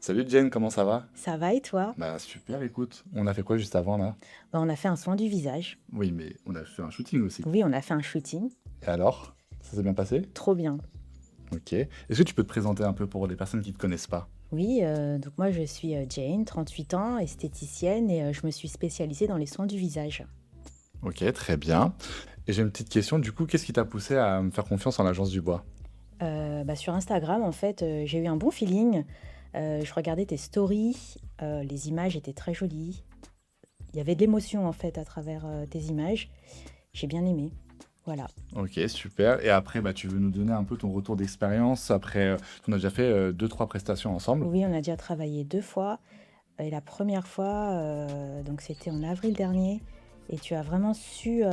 Salut Jen, comment ça va? Ça va et toi? Bah super, écoute, on a fait quoi juste avant là? Bah, on a fait un soin du visage. Oui, mais on a fait un shooting aussi. Oui, on a fait un shooting. Et alors? Ça s'est bien passé? Trop bien. Ok. Est-ce que tu peux te présenter un peu pour les personnes qui ne te connaissent pas? Oui, donc moi je suis Jane, 38 ans, esthéticienne et je me suis spécialisée dans les soins du visage. Ok, très bien. Et j'ai une petite question, du coup, qu'est-ce qui t'a poussé à me faire confiance en l'agence du bois? Sur Instagram, en fait, j'ai eu un bon feeling. Je regardais tes stories, les images étaient très jolies. Il y avait de l'émotion en fait à travers tes images. J'ai bien aimé. Voilà. Ok, super. Et après, bah, tu veux nous donner un peu ton retour d'expérience après, on a déjà fait deux, trois prestations ensemble. Oui, on a déjà travaillé 2 fois. Et la première fois, donc c'était en avril dernier, et tu as vraiment su.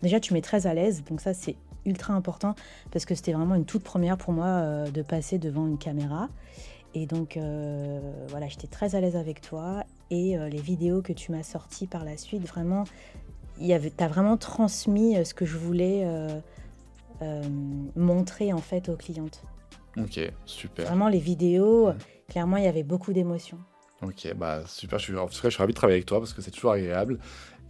Déjà, tu m'es très à l'aise, donc ça c'est ultra important parce que c'était vraiment une toute première pour moi de passer devant une caméra. Et donc voilà, j'étais très à l'aise avec toi. Et les vidéos que tu m'as sorties par la suite, vraiment, t'as vraiment transmis ce que je voulais euh, montrer en fait aux clientes. Ok, super. Vraiment, les vidéos, Mhm. clairement, il y avait beaucoup d'émotions. Ok, bah super, en tout cas, je suis ravi de travailler avec toi parce que c'est toujours agréable.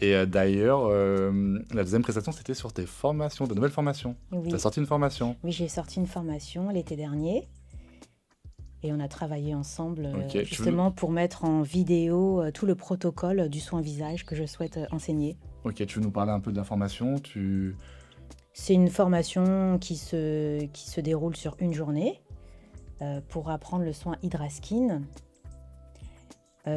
Et d'ailleurs, la deuxième prestation, c'était sur tes formations, de nouvelles formations. Tu as Oui, sorti une formation. oui, j'ai sorti une formation l'été dernier et on a travaillé ensemble Ok, justement pour mettre en vidéo tout le protocole du soin visage que je souhaite enseigner. tu veux nous parler un peu de la formation? C'est une formation qui se déroule sur une journée pour apprendre le soin Hydraskin.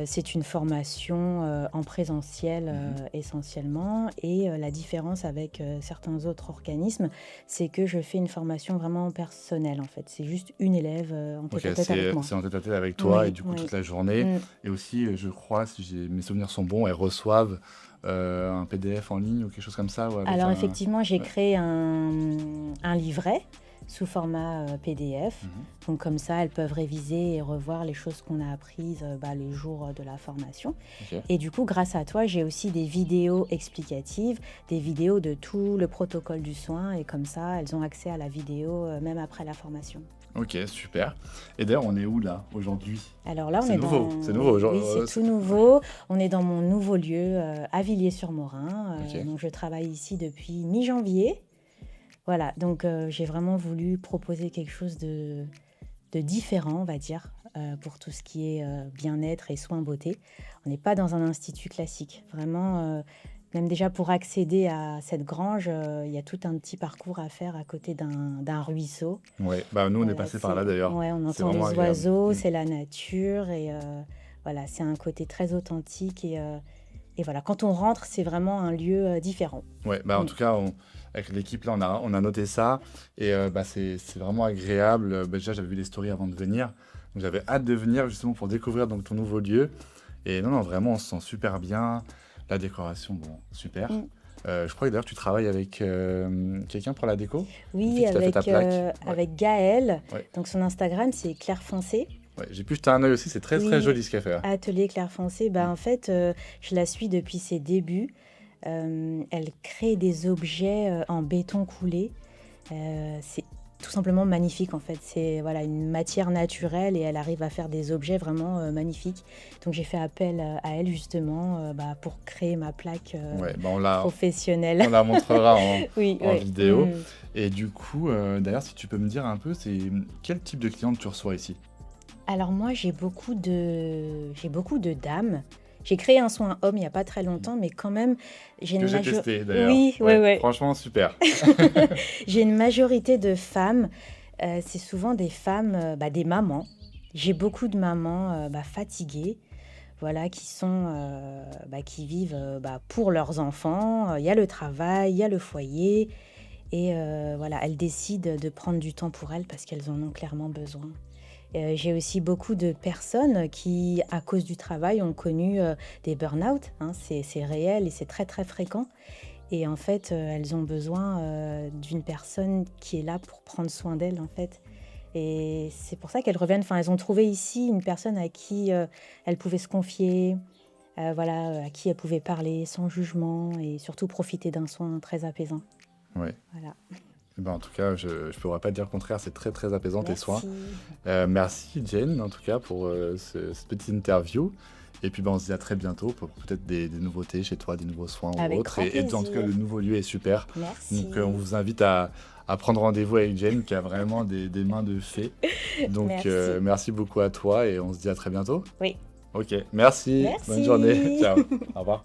C'est une formation en présentiel Mhm. essentiellement et la différence avec certains autres organismes, c'est que je fais une formation vraiment personnelle en fait. C'est juste une élève en Ok, tête-à-tête avec moi. c'est en tête-à-tête avec toi et Oui, du coup oui. toute la journée. Mm. Et aussi, je crois, si mes souvenirs sont bons, elles reçoivent un PDF en ligne ou quelque chose comme ça, ou avec Alors un. effectivement, j'ai Ouais. créé un livret sous format PDF. Mhm. Donc comme ça, elles peuvent réviser et revoir les choses qu'on a apprises les jours de la formation. Ok. Et du coup, grâce à toi, j'ai aussi des vidéos explicatives, des vidéos de tout le protocole du soin. Et comme ça, elles ont accès à la vidéo même après la formation. Ok, super. Et d'ailleurs, on est où là aujourd'hui? Alors là, on C'est est nouveau, dans... c'est nouveau. Oui, c'est tout Ouais. nouveau. On est dans mon nouveau lieu à Villiers-sur-Morin. Ok. Donc je travaille ici depuis mi-janvier. Voilà, donc j'ai vraiment voulu proposer quelque chose de différent, on va dire, pour tout ce qui est bien-être et soins beauté. On n'est pas dans un institut classique. Vraiment, même déjà pour accéder à cette grange, il y a tout un petit parcours à faire à côté d'un ruisseau. Ouais, bah nous on est Voilà, passé par là d'ailleurs. ouais, on C'est entend vraiment les agréable. oiseaux, Mm. c'est la nature et voilà, c'est un côté très authentique et voilà, quand on rentre, c'est vraiment un lieu différent. Ouais, bah en Mm. tout cas, avec l'équipe là, on a noté ça et bah c'est vraiment agréable. Bah, déjà, j'avais vu les stories avant de venir, donc j'avais hâte de venir justement pour découvrir donc ton nouveau lieu. Et non, non, vraiment, on se sent super bien. La décoration, bon, super. Mm. Je crois que d'ailleurs tu travailles avec quelqu'un pour la déco, une fille Oui, qui t'a fait ta plaque. Ouais, avec Gaëlle. ouais, Donc son Instagram, c'est Claire Foncé. ouais. J'ai pu jeter un œil aussi, c'est très très Oui, joli ce qu'elle fait là. Atelier Claire Foncé. Bah, Mm. en fait, je la suis depuis ses débuts. Elle crée des objets en béton coulé. C'est tout simplement magnifique en fait. C'est voilà, une matière naturelle et elle arrive à faire des objets vraiment magnifiques. Donc j'ai fait appel à elle justement pour créer ma plaque Ouais, bah professionnelle. on la montrera Oui, en oui. vidéo. Et du coup, d'ailleurs, si tu peux me dire un peu, c'est quel type de cliente tu reçois ici? Alors moi, j'ai beaucoup de dames. J'ai créé un soin homme il n'y a pas très longtemps, mais quand même, j'ai Que une j'ai testé d'ailleurs. Oui, oui, Ouais, oui. franchement, super. J'ai une majorité de femmes. C'est souvent des femmes, des mamans. J'ai beaucoup de mamans fatiguées, voilà, qui vivent pour leurs enfants. Il y a le travail, il y a le foyer, et voilà, elles décident de prendre du temps pour elles parce qu'elles en ont clairement besoin. J'ai aussi beaucoup de personnes qui, à cause du travail, ont connu des burn-out, hein. C'est réel et c'est très très fréquent. Et en fait, elles ont besoin d'une personne qui est là pour prendre soin d'elles, en fait. Et c'est pour ça qu'elles reviennent. Enfin, elles ont trouvé ici une personne à qui elles pouvaient se confier, voilà, à qui elles pouvaient parler sans jugement et surtout profiter d'un soin très apaisant. Ouais. Voilà. Eh ben, en tout cas, je ne pourrais pas dire le contraire, c'est très très apaisant tes soins. Merci. Merci Jane, en tout cas, pour cette petite interview. Et puis ben, on se dit à très bientôt pour peut-être des nouveautés chez toi, des nouveaux soins ou Avec autres. grand Et en tout cas, plaisir. le nouveau lieu est super. Merci. Donc on vous invite à prendre rendez-vous avec Jane, qui a vraiment des mains de fée. Donc Merci. merci beaucoup à toi et on se dit à très bientôt. Oui. Ok, merci, bonne journée, Merci. ciao, au revoir.